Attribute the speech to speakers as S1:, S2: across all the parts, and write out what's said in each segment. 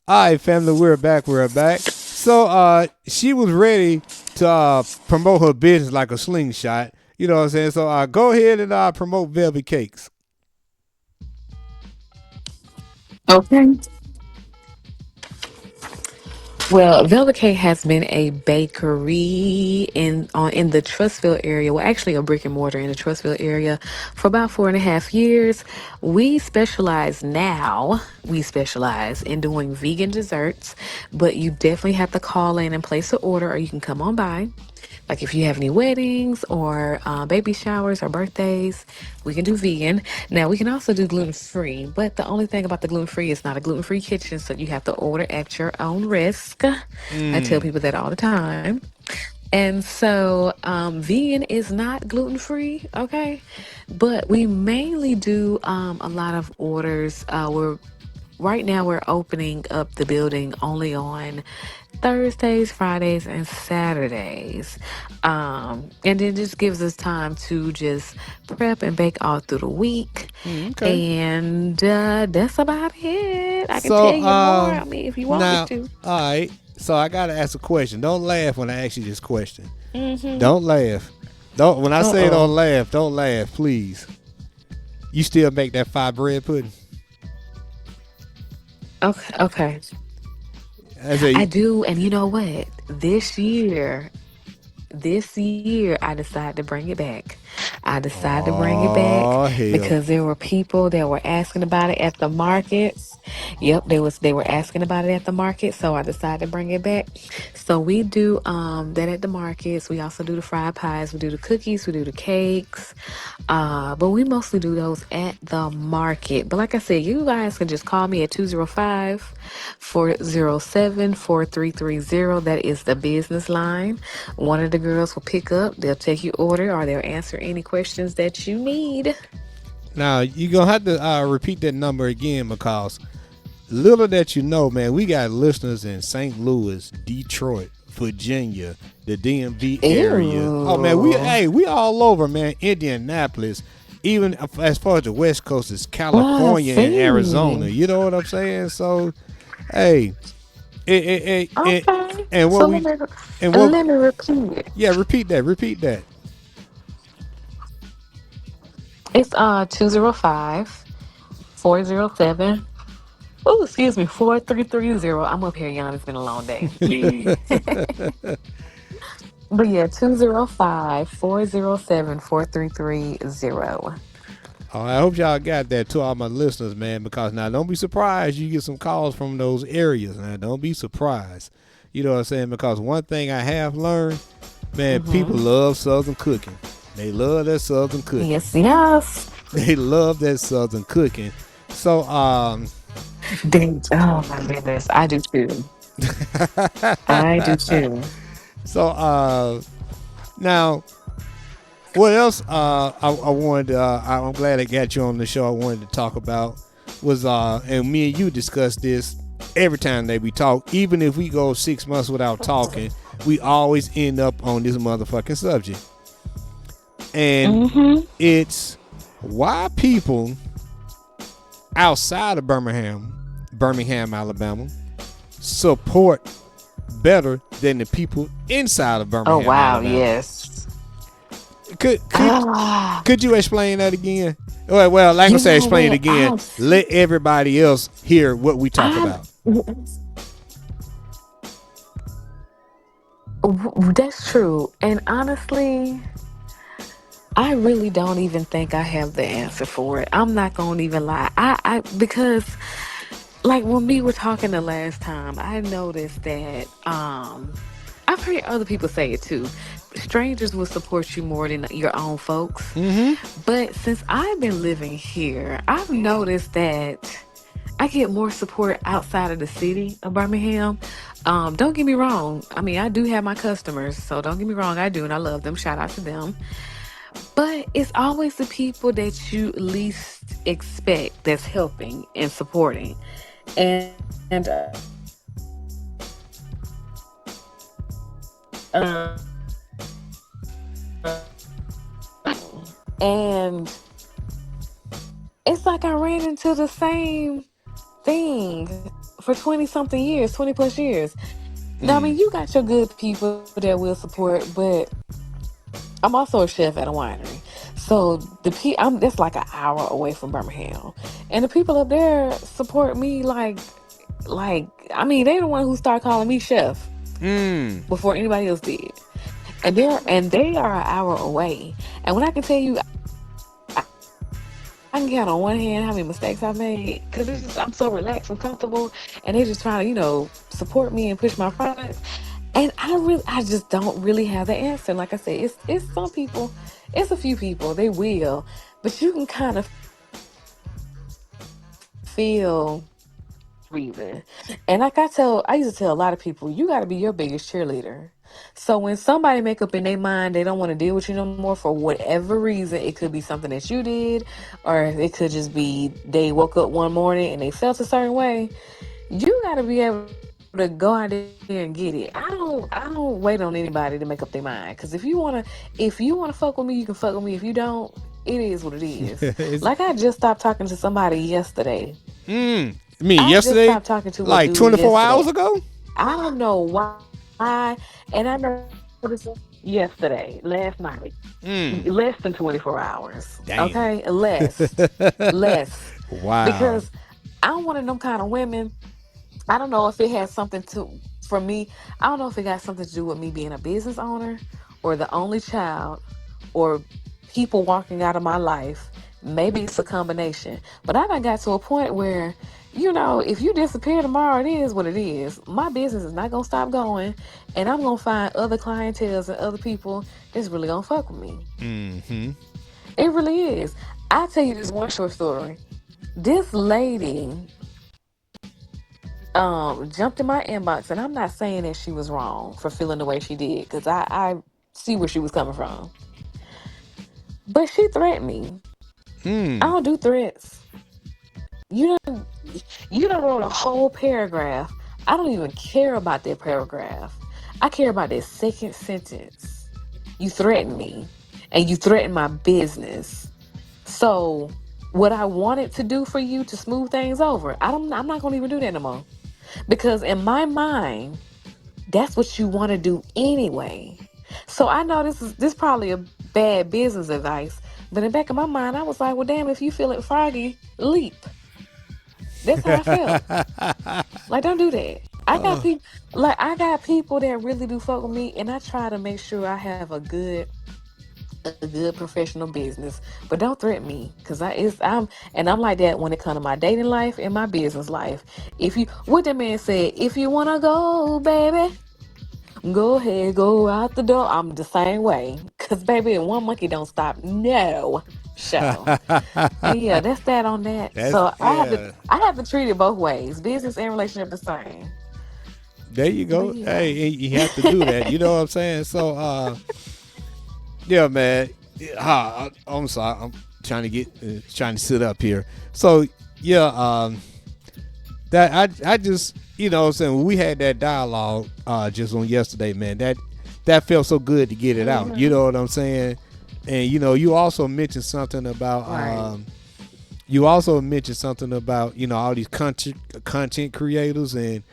S1: All right, family, we're back. We're back. So, she was ready to promote her business like a slingshot. You know what I'm saying? So, go ahead and promote Velvet Cakes.
S2: Okay. Well, Velvet Cake has been a bakery in the Trustville area. Well, actually, a brick and mortar in the Trustville area for about 4.5 years. We specialize now. We specialize in doing vegan desserts, but you definitely have to call in and place an order, or you can come on by. Like if you have any weddings or baby showers or birthdays, we can do vegan. Now we can also do gluten free, but the only thing about the gluten free is not a gluten free kitchen, so you have to order at your own risk. I tell
S1: Mm.
S2: people that all the time. And so, vegan is not gluten free, okay? But we mainly do a lot of orders. We're Right now we're opening up the building only on Thursdays, Fridays, and Saturdays. And it just gives us time to just prep and bake all through the week.
S1: Okay.
S2: And that's about it. I can
S1: So,
S2: tell you more. I mean, if you want me
S1: now,
S2: to.
S1: all right. So, I got to ask a question. Don't laugh when I ask you this question.
S2: Mm-hmm.
S1: Don't laugh. Don't When I say
S2: Uh-oh.
S1: don't laugh, please. You still make that five bread pudding?
S2: Okay. Okay.
S1: I say,
S2: I do. And you know what? This year I decided to bring it back. I decided to bring it back
S1: oh hell.
S2: because there were people that were asking about it at the markets. Yep, they were asking about it at the market, so I decided to bring it back. So we do that at the markets. We also do the fried pies, we do the cookies, we do the cakes. But we mostly do those at the market. But like I said, you guys can just call me at 205-407-4330. That is the business line. One of the girls will pick up, they'll take your order, or they'll answer any questions that you need.
S1: Now you gonna have to repeat that number again because little that you know, man, we got listeners in St. Louis, Detroit, Virginia, the DMV area. Oh man,
S2: Ew.
S1: we all over, man. Indianapolis, even as far as the West Coast is
S2: I
S1: California and Arizona.
S2: see.
S1: You know what I'm saying? So, hey, it,
S2: Okay.
S1: and what
S2: So
S1: we and what?
S2: let me repeat it.
S1: Yeah, repeat that. Repeat that.
S2: It's 205-407. Oh, excuse me, 4330. I'm up here, y'all. It's been a long day. But yeah, 205-407-4330.
S1: Oh, I hope y'all got that to all my listeners, man. Because now, don't be surprised you get some calls from those areas. Now, don't be surprised. You know what I'm saying? Because one thing I have learned, man, people
S2: Mm-hmm.
S1: love Southern cooking. They love that Southern cooking.
S2: Yes, yes.
S1: They love that Southern cooking. So,
S2: Oh my goodness. I do too. I do too.
S1: so now, what else? I wanted. I'm glad I got you on the show. I wanted to talk about was and me and you discussed this every time that we talk. Even if we go 6 months without talking, we always end up on this motherfucking subject, and
S2: Mm-hmm.
S1: it's why people outside of Birmingham, Alabama, support better than the people inside of
S2: Oh
S1: Birmingham,
S2: wow,
S1: Alabama.
S2: yes.
S1: Could could
S2: Ah,
S1: could you explain that again? Well, like I
S2: you
S1: say,
S2: know
S1: explain it
S2: what?
S1: again. Let everybody else hear what we talk
S2: I've
S1: about.
S2: that's true. And honestly, I really don't even think I have the answer for it. I'm not gonna even lie. I because like when we were talking the last time, I noticed that I've heard other people say it too. Strangers will support you more than your own folks.
S1: Mm-hmm.
S2: But since I've been living here, I've noticed that I get more support outside of the city of Birmingham. Don't get me wrong. I mean, I do have my customers, so don't get me wrong. I do, and I love them. Shout out to them. But it's always the people that you least expect that's helping and supporting. And it's like I ran into the same thing for 20 something years, 20 plus years. Now, I
S1: Mm.
S2: mean, you got your good people that will support, but I'm also a chef at a winery. So that's like an hour away from Birmingham. And the people up there support me like I mean, they the one who started calling me chef
S1: Mm.
S2: before anybody else did. And they are an hour away. And when I can tell you I can count on one hand how many mistakes I've made because it's just I'm so relaxed and comfortable and they just trying to, support me and push my products. And I just don't really have the answer. Like I said, it's some people, it's a few people, they will, but you can kind of feel breathing. And like I used to tell a lot of people, you got to be your biggest cheerleader. So when somebody make up in their mind they don't want to deal with you no more for whatever reason, it could be something that you did, or it could just be they woke up one morning and they felt a certain way. You got to be able to go out there and get it. I don't wait on anybody to make up their mind. Because if you wanna fuck with me, you can fuck with me. If you don't, it is what it is. Like I just stopped
S1: It's,
S2: talking to somebody yesterday.
S1: mm.
S2: I
S1: Me
S2: just stopped talking
S1: yesterday,
S2: to a dude
S1: like
S2: yesterday.
S1: 24 hours ago.
S2: I don't know why. And I noticed yesterday, last night, less than
S1: Mm.
S2: 24 hours. Okay?
S1: Damn.
S2: Less. Because
S1: Wow.
S2: I'm one of them kind of women. I don't know if it has something to for me. I don't know if it got something to do with me being a business owner or the only child or people walking out of my life. Maybe it's a combination. But I done got to a point where, if you disappear tomorrow, it is what it is. My business is not gonna stop going, and I'm gonna find other clientels and other people that's really gonna fuck with me.
S1: Mm-hmm.
S2: It really is. I'll tell you this one short story. This lady jumped in my inbox, and I'm not saying that she was wrong for feeling the way she did, because I see where she was coming from. But she threatened me. I
S1: Mm.
S2: don't do threats. You don't you don't wrote a whole paragraph. I don't even care about that paragraph. I care about that second sentence. You threatened me and you threatened my business. So what I wanted to do for you to smooth things over, I'm not gonna even do that no more. Because in my mind, that's what you want to do anyway. So I know this probably a bad business advice, but in the back of my mind, I was like, well, damn, if you feel it froggy, leap. That's how I felt. Like, don't do that. I got people that really do fuck with me, and I try to make sure I have a good professional business. But don't threaten me, cause I'm like that when it comes to my dating life and my business life. If you what that man said, if you wanna go, baby. Go ahead, go out the door. I'm the same way. Cause baby, one monkey don't stop no show. And yeah, that's that on that.
S1: That's
S2: So I have to
S1: yeah.
S2: I have to treat it both ways. Business and relationship the same.
S1: There you
S2: But
S1: go.
S2: yeah.
S1: Hey, you have to do that. You know what I'm saying? So, yeah, man. I'm sorry. I'm trying to sit up here. So, yeah, that I just what I'm saying when we had that dialogue just on yesterday, man. That felt so good to get it out. You
S2: Hmm.
S1: know what I'm saying? And you also mentioned something about
S2: Right.
S1: all these content creators and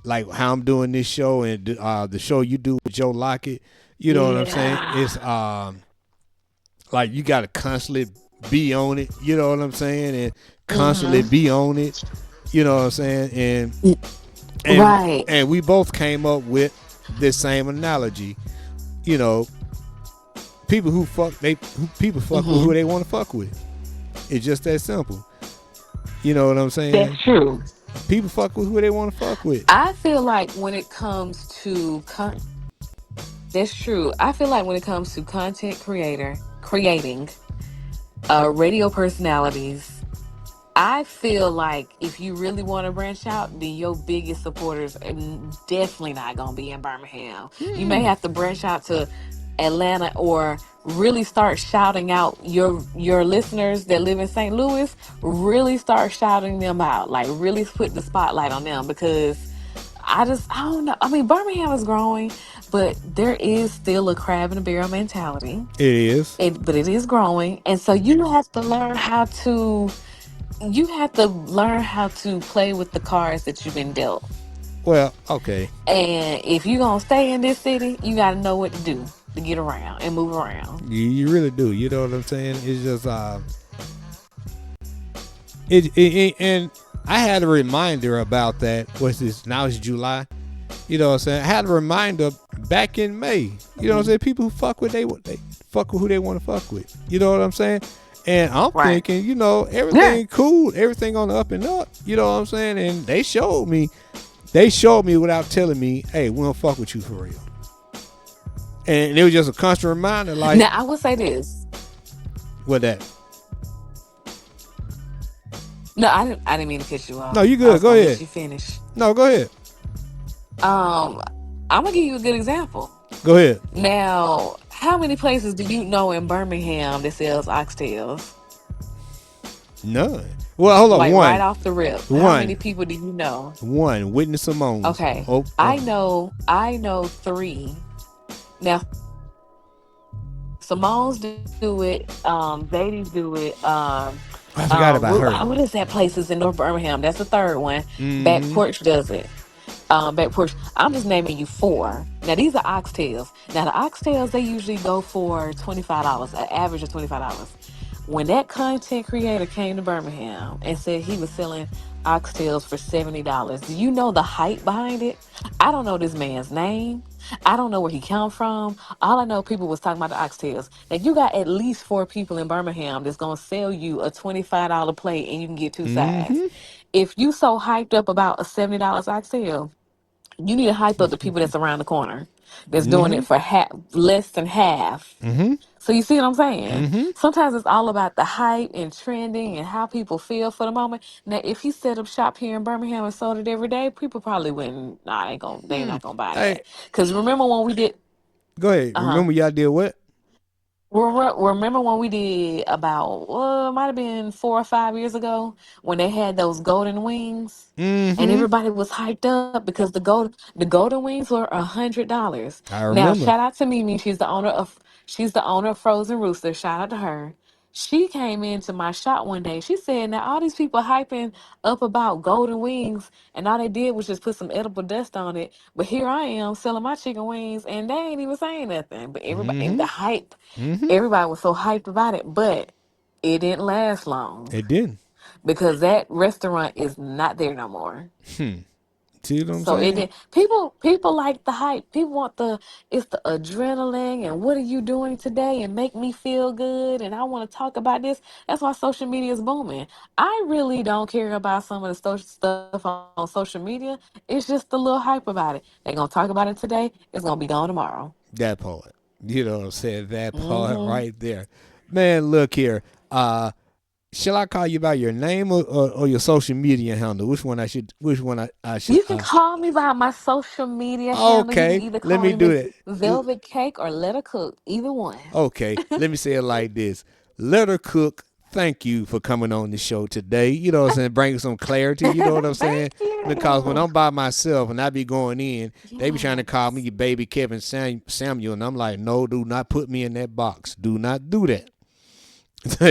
S1: like how I'm doing this show and the show you do with Joe Lockett. You know what I'm saying?
S2: Yeah.
S1: It's like you got to constantly be on it. You know what I'm saying? And constantly
S2: Hmm.
S1: be on it. You know what I'm saying? And
S2: Right.
S1: and we both came up with this same analogy. You know, people fuck with who
S2: Hmm.
S1: they want to fuck with. It's just that simple. You know what I'm
S2: That's
S1: saying?
S2: true.
S1: People fuck with who they want to fuck with.
S2: I feel like when it comes to that's true. I feel like when it comes to content creating radio personalities, I feel like if you really want to branch out, then your biggest supporters are definitely not going to be in Birmingham. You may
S1: Hmm.
S2: have to branch out to Atlanta or really start shouting out your listeners that live in St. Louis, really start shouting them out, like really put the spotlight on them because I don't know. I mean, Birmingham is growing, but there is still a crab in a barrel mentality.
S1: It is.
S2: But it is growing, and so you have to learn how to You have to learn how to play with the cards that you've been dealt.
S1: Well, okay.
S2: And if you're gonna stay in this city, you gotta know what to do to get around and move around.
S1: You really do. You know what I'm saying? It's just it and I had a reminder about that. What's this? Now it's July. You know what I'm saying? I had a reminder back in May. You know what I'm
S2: Mhm.
S1: saying? People who fuck with they fuck with who they want to fuck with. You know what I'm saying? And I'm
S2: Right.
S1: thinking, you know,
S2: Yeah.
S1: everything cool, everything on the up and up. You know what I'm saying? And they showed me without telling me, hey, we don't fuck with you for real. And it was just a constant reminder, like,
S2: Now I will say this.
S1: what that?
S2: No, I didn't mean to cut you
S1: No,
S2: off.
S1: you
S2: I
S1: good.
S2: was
S1: Go
S2: gonna let
S1: ahead.
S2: you finish.
S1: No, go ahead.
S2: Um, I'm gonna give you a good example.
S1: Go ahead.
S2: Now, how many places do you know in Birmingham that sells oxtails?
S1: None. Well, hold on.
S2: Like right
S1: One,
S2: off the rip. How
S1: one,
S2: many people do you know?
S1: one. Witness Simone's.
S2: Okay.
S1: Oh,
S2: I know three. Now Simone's do it, Beatty's do it,
S1: I forgot about her.
S2: what is that place? Is in North Birmingham? That's the third one. Back
S1: Mm-hmm.
S2: Porch does it. Back Porch. I'm just naming you four. Now these are oxtails. Now the oxtails they usually go for $25, an average of $25. When that content creator came to Birmingham and said he was selling oxtails for $70, do you know the hype behind it? I don't know this man's name. I don't know where he come from. All I know, people was talking about the oxtails. Now you got at least four people in Birmingham that's gonna sell you a $25 plate and you can get two sides.
S1: Mm-hmm.
S2: If you so hyped up about a $70 oxtail, you need to hype up the people that's around the corner that's doing
S1: Mm-hmm.
S2: it for less than half.
S1: Mm-hmm.
S2: So you see what I'm saying?
S1: Mm-hmm.
S2: Sometimes it's all about the hype and trending and how people feel for the moment. Now, if he set up shop here in Birmingham and sold it every day, people probably wouldn't. Nah, they
S1: Hmm.
S2: not gonna buy
S1: Hey,
S2: that. Because remember when we did?
S1: go ahead.
S2: Uh huh.
S1: Remember y'all did what?
S2: Remember when we did about it might have been 4 or 5 years ago when they had those golden wings, and
S1: Mm-hmm.
S2: everybody was hyped up because the golden wings were $100.
S1: I
S2: Now
S1: remember.
S2: shout out to Mimi, she's the owner of Frozen Rooster. Shout out to her. She came into my shop one day. She said, "Now all these people hyping up about golden wings, and all they did was just put some edible dust on it. But here I am selling my chicken wings, and they ain't even saying nothing. But everybody, and
S1: Mm-hmm.
S2: the hype."
S1: Mm-hmm.
S2: Everybody was so hyped about it, but it didn't last long
S1: It didn't.
S2: because that restaurant is not there no more.
S1: Hmm. See what I'm
S2: So it
S1: saying?
S2: did. People like the hype. People want it's the adrenaline and what are you doing today and make me feel good and I want to talk about this. That's why social media is booming. I really don't care about some of the social stuff on social media. It's just the little hype about it. They're gonna talk about it today. It's gonna be gone tomorrow.
S1: That part. You know what I'm saying? That part
S2: Hmm.
S1: right there. Man, look here. Uh shall I call you by your name or your social media handle? Which one I should
S2: You can call me by my social media handle. You can
S1: Okay,
S2: either
S1: let
S2: call
S1: me
S2: me
S1: do
S2: Miss
S1: that.
S2: Velvet Cake or Let Her Cook. Either one.
S1: Okay, let me say it like this. Let her cook. Thank you for coming on the show today. You know what I'm saying? Bringing some clarity. You know what I'm saying?
S2: Thank
S1: Because when
S2: you.
S1: I'm by myself and I be going in, they be trying to call me
S2: Yes.
S1: baby Kevin Samuel. And I'm like, no, do not put me in that box. Do not do that.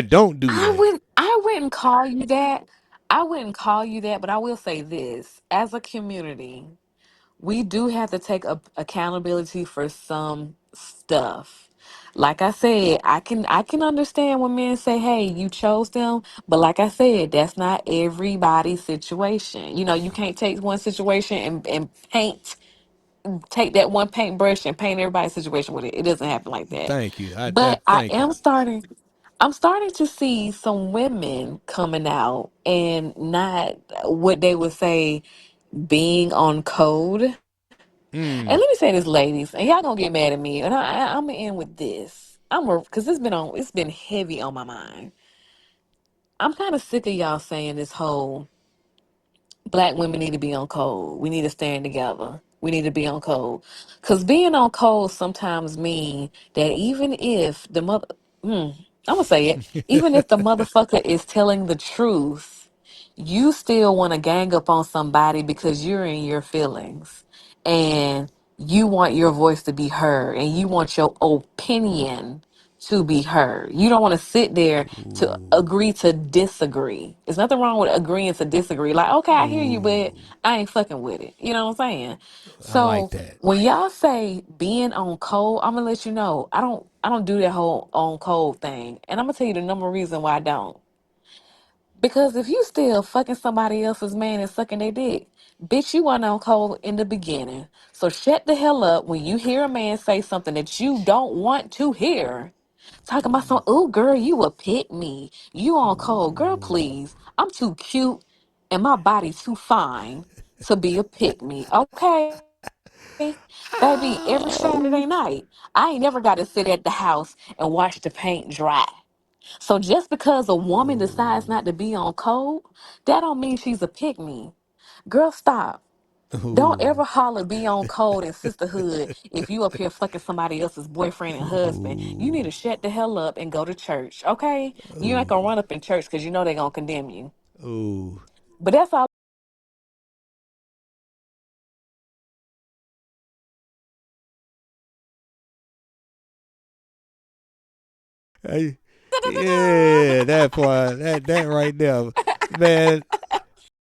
S1: Don't do that.
S2: I wouldn't call you that. I wouldn't call you that, but I will say this. As a community, we do have to take accountability for some stuff. Like I said, I can understand when men say, "Hey, you chose them," but like I said, that's not everybody's situation. You can't take one situation and take that one paintbrush and paint everybody's situation with it. It doesn't happen like that.
S1: Thank you.
S2: But
S1: Thank you.
S2: I'm starting to see some women coming out and not what they would say being on code. And let me say this,
S1: Mm.
S2: ladies, and y'all gonna get mad at me, and I'm gonna end with this. Because it's been heavy on my mind. I'm kind of sick of y'all saying this whole black women need to be on code. We need to stand together. We need to be on code. Because being on code sometimes mean that even if the mother, I'm going to say it, even if the motherfucker is telling the truth, you still want to gang up on somebody because you're in your feelings. And you want your voice to be heard and you want your opinion to be heard. You don't want to sit there to
S1: Ooh.
S2: agree to disagree. There's nothing wrong with agreeing to disagree. Like, okay, I hear you, but
S1: Ooh.
S2: I ain't fucking with it. You know what I'm saying?
S1: I like
S2: So
S1: that.
S2: when y'all say being on code, I'm gonna let you know I don't do that whole on code thing. And I'm gonna tell you the number one reason why I don't. Because if you still fucking somebody else's man and sucking their dick, bitch, you weren't on code in the beginning. So shut the hell up when you hear a man say something that you don't want to hear. Talking about some, oh girl, you a pick me. You on code. Girl, please. I'm too cute and my body too fine to be a pick me. Okay? Baby, every Saturday night,
S1: Oh.
S2: I ain't never got to sit at the house and watch the paint dry. So just because a woman decides not to be on code, that don't mean she's a pick me. Girl, stop. Don't
S1: Ooh.
S2: ever holler be on code and sisterhood if you up here fucking somebody else's boyfriend and husband. You need
S1: Ooh.
S2: to shut the hell up and go to church, okay? You ain't gonna run up in church because you know they gonna condemn you.
S1: Ooh.
S2: But that's all.
S1: Hey, yeah, that part, that right there, man.